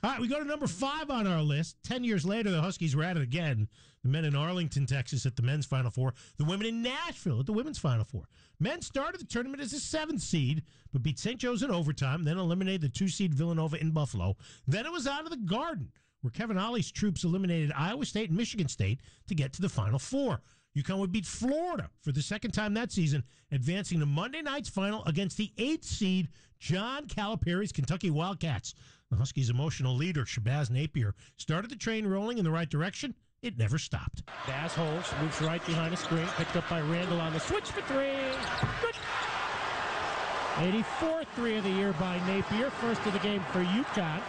All right, we go to number 5 on our list. 10 years later, the Huskies were at it again. The men in Arlington, Texas at the men's Final Four. The women in Nashville at the women's Final Four. Men started the tournament as a 7th seed, but beat St. Joe's in overtime, then eliminated the 2-seed Villanova in Buffalo. Then it was out of the Garden, where Kevin Ollie's troops eliminated Iowa State and Michigan State to get to the Final Four. UConn would beat Florida for the second time that season, advancing to Monday night's final against the 8th seed John Calipari's Kentucky Wildcats. The Huskies' emotional leader, Shabazz Napier, started the train rolling in the right direction. It never stopped. Baz holds, moves right behind the screen, picked up by Randall on the switch for 3. Good. 84th 3 of the year by Napier, first of the game for UConn.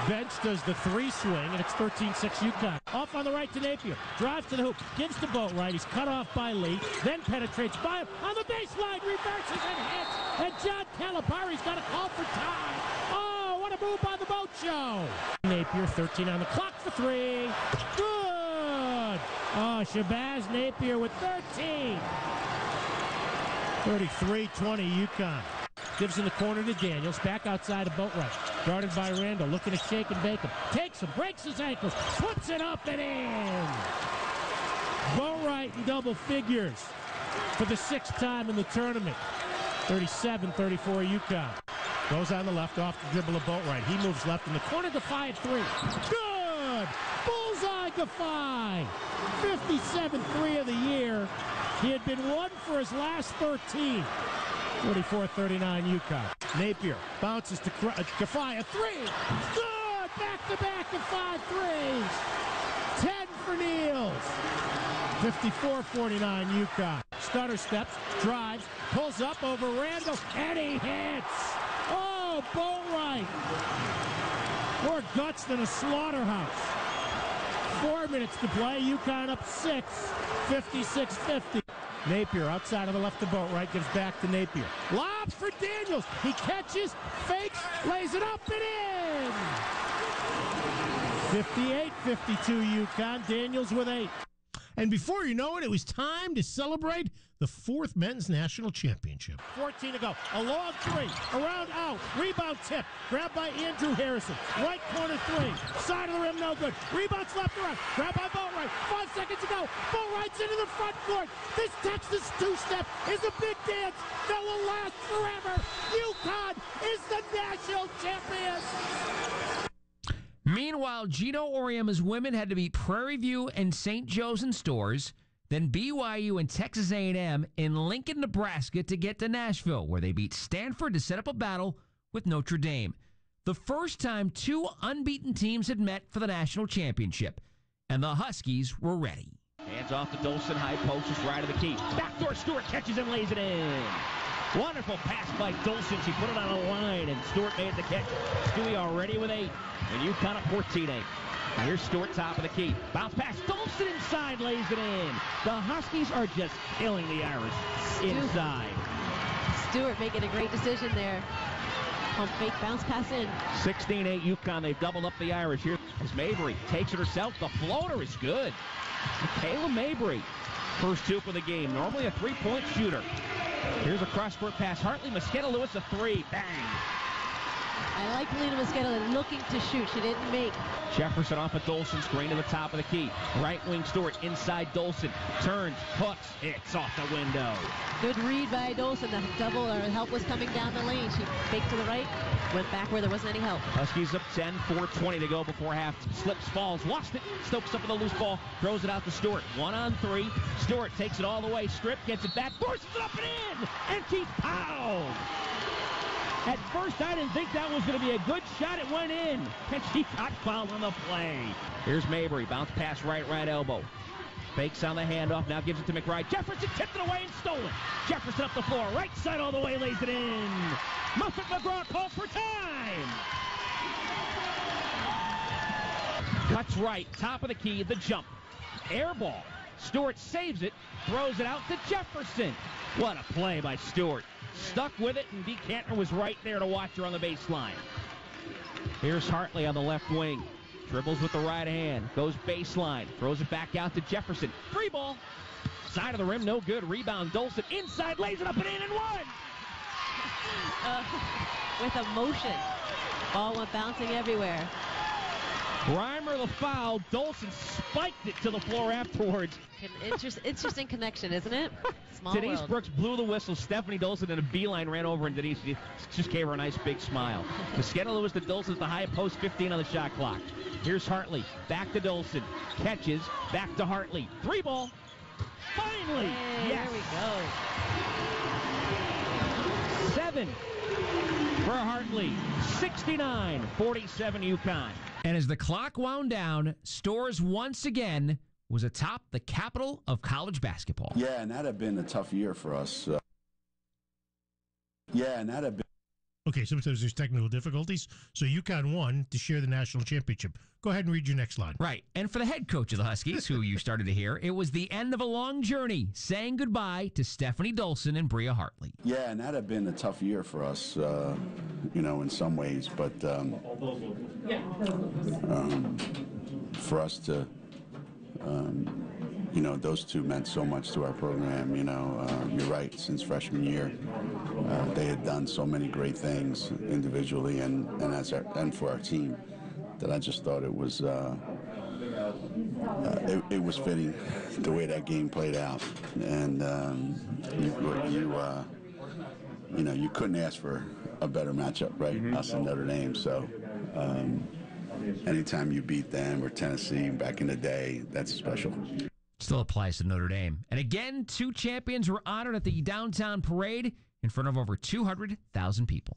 Bench does the 3 swing, and it's 13-6 UConn. Off on the right to Napier. Drives to the hoop. Gives the boat right. He's cut off by Lee. Then penetrates by him. On the baseline. Reverses and hits. And John Calipari's got a call for time. Oh, what a move by the boat show. Napier, 13 on the clock for 3. Good. Oh, Shabazz Napier with 13. 33-20 UConn. Gives in the corner to Daniels. Back outside of Boatwright. Guarded by Randall. Looking to shake and bake him. Takes him. Breaks his ankles. Puts it up and in. Boatwright in double figures for the 6th time in the tournament. 37-34 UConn. Goes on the left off the dribble of Boatwright. He moves left in the corner. Gaffey at 3. Good. Bullseye Gaffey. 57-3 of the year. He had been 1 for his last 13. 44-39 UConn. Napier bounces to Gaffey, a 3. Good! Back-to-back of 5 threes. 10 for Niels. 54-49 UConn. Stutter steps, drives, pulls up over Randall, and he hits! Oh, Boatwright! More guts than a slaughterhouse. 4 minutes to play. UConn up 6. 56-50. Napier outside of the left of Boatwright, gives back to Napier. Lobs for Daniels. He catches, fakes, lays it up and in. 58-52 UConn. Daniels with 8. And before you know it, it was time to celebrate the 4th men's national championship. 14 to go. A long 3. Around out. Rebound tip. Grabbed by Andrew Harrison. Right corner 3. Side of the rim, no good. Rebounds left to right. Grabbed by Boatwright. 5 seconds to go. Boatwright's into the front court. This Texas 2-step is a big dance that will last forever. UConn is the national champions. Meanwhile, Gino Auriemma's women had to beat Prairie View and St. Joe's in Stores, then BYU and Texas A&M in Lincoln, Nebraska to get to Nashville, where they beat Stanford to set up a battle with Notre Dame. The first time 2 unbeaten teams had met for the national championship, and the Huskies were ready. Hands off to Dolson, high post, just right of the key. Backdoor Stewart catches and lays it in. Wonderful pass by Dolson. She put it on a line, and Stewart made the catch. Stewie already with 8. And UConn at 14-8. Now here's Stewart, top of the key. Bounce pass. Dolson inside, lays it in. The Huskies are just killing the Irish inside. Stewart making a great decision there. Pump fake, bounce pass in. 16-8 UConn. They've doubled up the Irish. Here is Mabry. Takes it herself. The floater is good. Kayla Mabry. First 2 for the game. Normally a 3-point shooter. Here's a cross-court pass. Hartley Mosqueda-Lewis, a 3. Bang. I like Lena Mosqueda looking to shoot. She didn't make. Jefferson off of Dolson, screen to the top of the key. Right wing Stewart, inside Dolson. Turns, hooks, hits off the window. Good read by Dolson. The double or help was coming down the lane. She faked to the right, went back where there wasn't any help. Huskies up 10, 4:20 to go before half. Slips, falls, lost it. Stokes up with a loose ball, throws it out to Stewart. 1 on 3. Stewart takes it all the way. Strip, gets it back, forces it up and in. And she's fouled. At first, I didn't think that was going to be a good shot. It went in. And she got fouled on the play. Here's Mabry. Bounce pass right elbow. Fakes on the handoff. Now gives it to McBride. Jefferson tipped it away and stolen. Jefferson up the floor. Right side all the way. Lays it in. Muffet McGraw calls for time. Cuts right. Top of the key. The jump. Air ball. Stewart saves it. Throws it out to Jefferson. What a play by Stewart. Stuck with it, and Dee Kantner was right there to watch her on the baseline. Here's Hartley on the left wing. Dribbles with the right hand. Goes baseline. Throws it back out to Jefferson. 3 ball. Side of the rim, no good. Rebound, Dolson. Inside, lays it up and in and one. With emotion. Ball went bouncing everywhere. Reimer the foul. Dolson spiked it to the floor afterwards. Interesting connection, isn't it? Small Denise world. Brooks blew the whistle. Stephanie Dolson in a beeline ran over, and Denise just gave her a nice big smile. McKenna Lewis to Dolson, the high post, 15 on the shot clock. Here's Hartley. Back to Dolson. Catches. Back to Hartley. 3-ball. Finally! Hey, Yes! There we go. 7 for Hartley. 69-47 UConn. And as the clock wound down, Storrs once again was atop the capital of college basketball. Yeah, and that had been a tough year for us. Okay, sometimes there's technical difficulties. So UConn won to share the national championship. Go ahead and read your next line. Right. And for the head coach of the Huskies, who you started to hear, it was the end of a long journey, saying goodbye to Stephanie Dolson and Bria Hartley. Yeah, and that had been a tough year for us, in some ways. But for us to, those two meant so much to our program. You're right, since freshman year. They had done so many great things individually and for our team that I just thought it was fitting the way that game played out, and you couldn't ask for a better matchup, right? Us and Notre Dame. So anytime you beat them or Tennessee back in the day, that's special. Still applies to Notre Dame. And again, 2 champions were honored at the downtown parade in front of over 200,000 people.